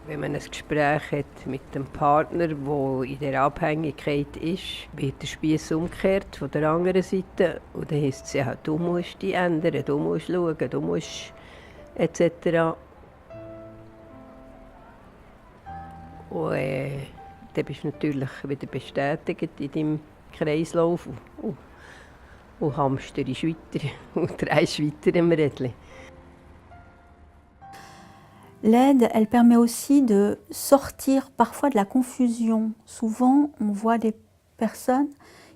Wenn man ein Gespräch hat mit dem Partner, der in der Abhängigkeit ist, wird der Spieß umgekehrt von der anderen Seite. Und dann heisst es ja, du musst dich ändern, du musst schauen, du musst etc. Und dann bist du natürlich wieder bestätigt in deinem Kreislauf und hamsterst weiter und drehst weiter im Rädchen. L'aide, elle permet aussi de sortir parfois de la confusion. Souvent, on voit des personnes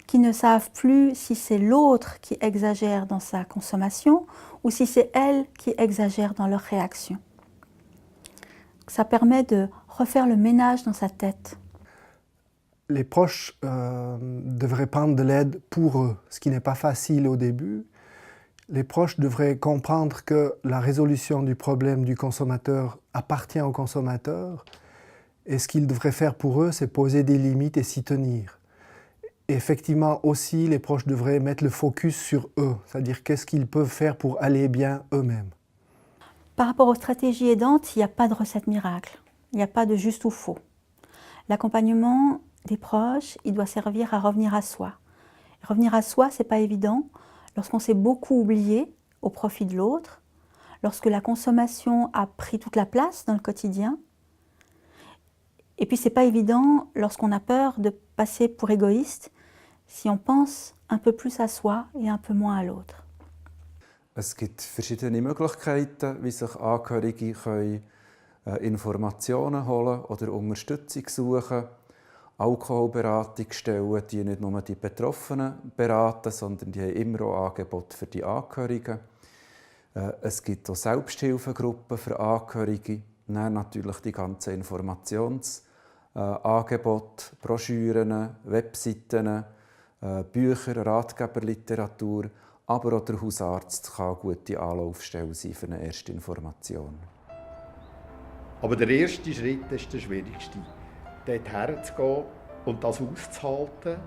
qui ne savent plus si c'est l'autre qui exagère dans sa consommation ou si c'est elle qui exagère dans leur réaction. Ça permet de refaire le ménage dans sa tête. Les proches devraient prendre de l'aide pour eux, ce qui n'est pas facile au début. Les proches devraient comprendre que la résolution du problème du consommateur appartient au consommateur et ce qu'ils devraient faire pour eux, c'est poser des limites et s'y tenir. Et effectivement aussi, les proches devraient mettre le focus sur eux, c'est-à-dire qu'est-ce qu'ils peuvent faire pour aller bien eux-mêmes. Par rapport aux stratégies aidantes, il n'y a pas de recette miracle, il n'y a pas de juste ou faux. L'accompagnement des proches, il doit servir à revenir à soi. Revenir à soi, ce n'est pas évident. Lorsqu'on s'est beaucoup oublié au profit de l'autre, lorsque la consommation a pris toute la place dans le quotidien. Et puis ce n'est pas évident lorsqu'on a peur de passer pour égoïste, si on pense un peu plus à soi et un peu moins à l'autre. Es gibt verschiedene Möglichkeiten, wie sich Angehörige Informationen holen oder Unterstützung suchen. Alkoholberatungsstellen, die nicht nur die Betroffenen beraten, sondern die haben immer auch Angebote für die Angehörigen. Es gibt auch Selbsthilfegruppen für Angehörige. Dann natürlich die ganzen Informationsangebote, Broschüren, Webseiten, Bücher, Ratgeberliteratur. Aber auch der Hausarzt kann eine gute Anlaufstelle sein für eine erste Information. Aber der erste Schritt ist der schwierigste. Dort herzugehen und das auszuhalten.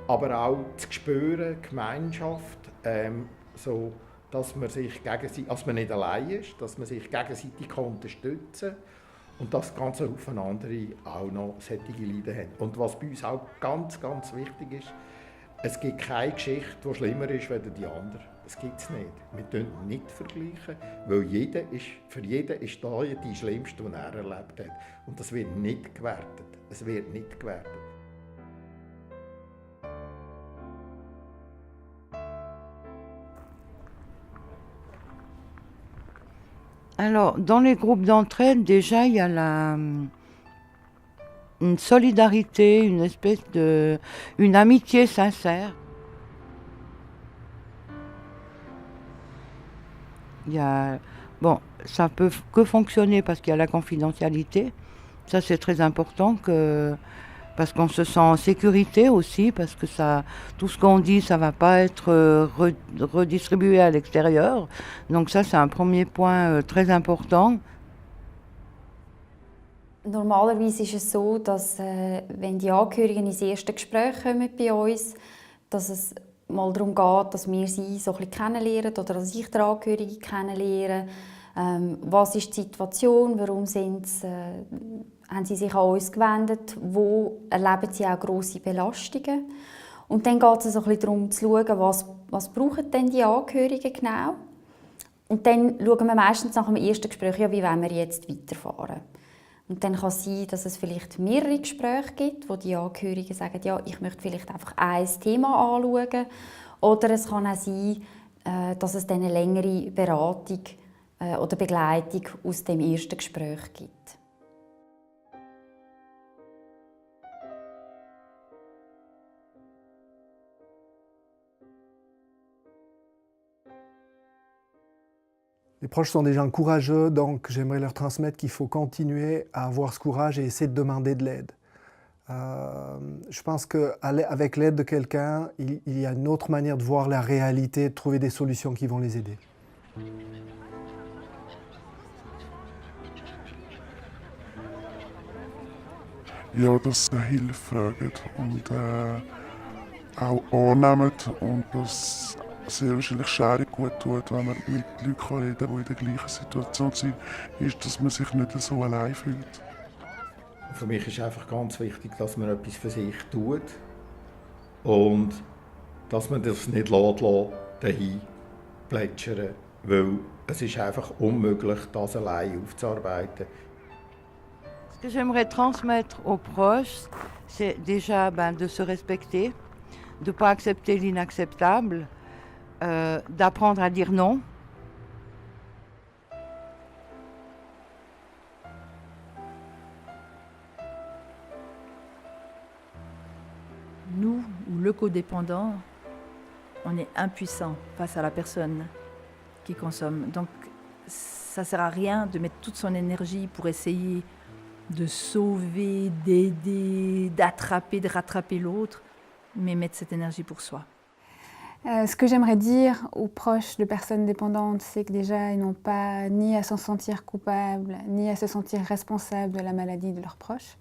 Aber auch zu spüren, Gemeinschaft, so, dass man sich gegenseitig, dass man nicht allein ist, dass man sich gegenseitig unterstützen kann und dass ganz viele andere auch noch solche Leiden haben. Und was bei uns auch ganz, ganz wichtig ist, es gibt keine Geschichte, die schlimmer ist als die andere. Das gibt es nicht. Wir vergleichen nicht, weil für jeden ist da die schlimmste, die er erlebt hat. Und das wird nicht gewertet. Es wird nicht gewertet. Alors, dans les groupes d'entraide, déjà, il y a une solidarité, une espèce une amitié sincère. Bon, ça peut que fonctionner parce qu'il y a la confidentialité. Ça, c'est très important parce qu'on se sent en sécurité aussi, parce que tout ce qu'on dit, ça ne va pas être redistribué à l'extérieur. Donc ça, c'est un premier point très important. Normalerweise ist es so, dass wenn die Angehörigen ins erste Gespräch kommen bei uns, dass es mal darum geht, dass wir sie so ein bisschen kennenlernen oder dass ich die Angehörigen kennenlerne. Was ist die Situation? Warum haben sie sich an uns gewendet? Wo erleben sie auch grosse Belastungen? Und dann geht es so ein bisschen darum zu schauen, was brauchen denn die Angehörigen genau? Und dann schauen wir meistens nach dem ersten Gespräch, ja, wie wollen wir jetzt weiterfahren? Und dann kann es sein, dass es vielleicht mehrere Gespräche gibt, wo die Angehörigen sagen, ja, ich möchte vielleicht einfach ein Thema anschauen. Oder es kann auch sein, dass es dann eine längere Beratung oder Begleitung aus dem ersten Gespräch gibt. Les proches sont des gens courageux, donc j'aimerais leur transmettre qu'il faut continuer à avoir ce courage et essayer de demander de l'aide. Je pense qu'avec l'aide de quelqu'un, il y a une autre manière de voir la réalité, de trouver des solutions qui vont les aider. Ja, dass ihr Hilfe fragt und auch annehmt und dass sehr wahrscheinlich Schere gut tut, wenn man mit Leuten reden kann, die in der gleichen Situation sind, ist, dass man sich nicht so allein fühlt. Für mich ist einfach ganz wichtig, dass man etwas für sich tut und dass man das nicht dahin plätschern, weil es ist einfach unmöglich, das allein aufzuarbeiten. Ce que j'aimerais transmettre aux proches, c'est déjà de se respecter, de ne pas accepter l'inacceptable, d'apprendre à dire non. Nous, ou le codépendant, on est impuissant face à la personne qui consomme. Donc, ça ne sert à rien de mettre toute son énergie pour essayer de sauver, d'aider, d'attraper, de rattraper l'autre, mais mettre cette énergie pour soi. Ce que j'aimerais dire aux proches de personnes dépendantes, c'est que déjà, ils n'ont pas ni à s'en sentir coupables, ni à se sentir responsables de la maladie de leurs proches,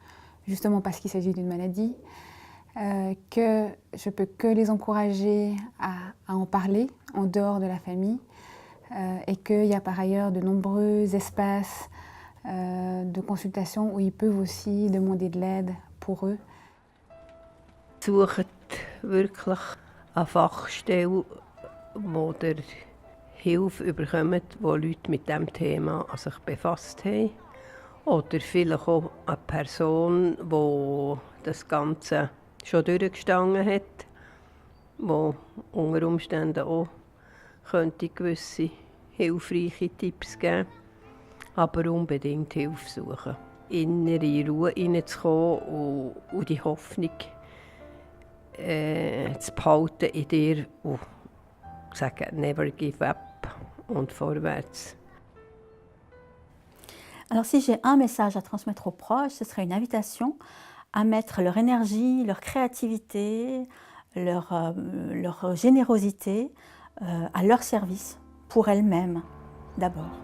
justement parce qu'il s'agit d'une maladie. Que je peux que les encourager à en parler en dehors de la famille et qu'il y a par ailleurs de nombreux espaces de consultation où ils peuvent aussi demander de l'aide pour eux. Sucht wirklich eine Fachstelle, wo ihr Hilfe bekommt, wo Leute mit diesem Thema an sich befasst haben. Oder vielleicht auch eine Person, die das Ganze schon durchgestanden hat, wo unter Umständen auch könnte gewisse hilfreiche Tipps geben, aber unbedingt Hilfe suchen. Innere Ruhe hineinzukommen und die Hoffnung zu behalten in dir und zu sagen, never give up und vorwärts. Alors si j'ai un message à transmettre aux proches, ce serait une invitation à mettre leur énergie, leur créativité, leur générosité à leur service, pour elles-mêmes d'abord.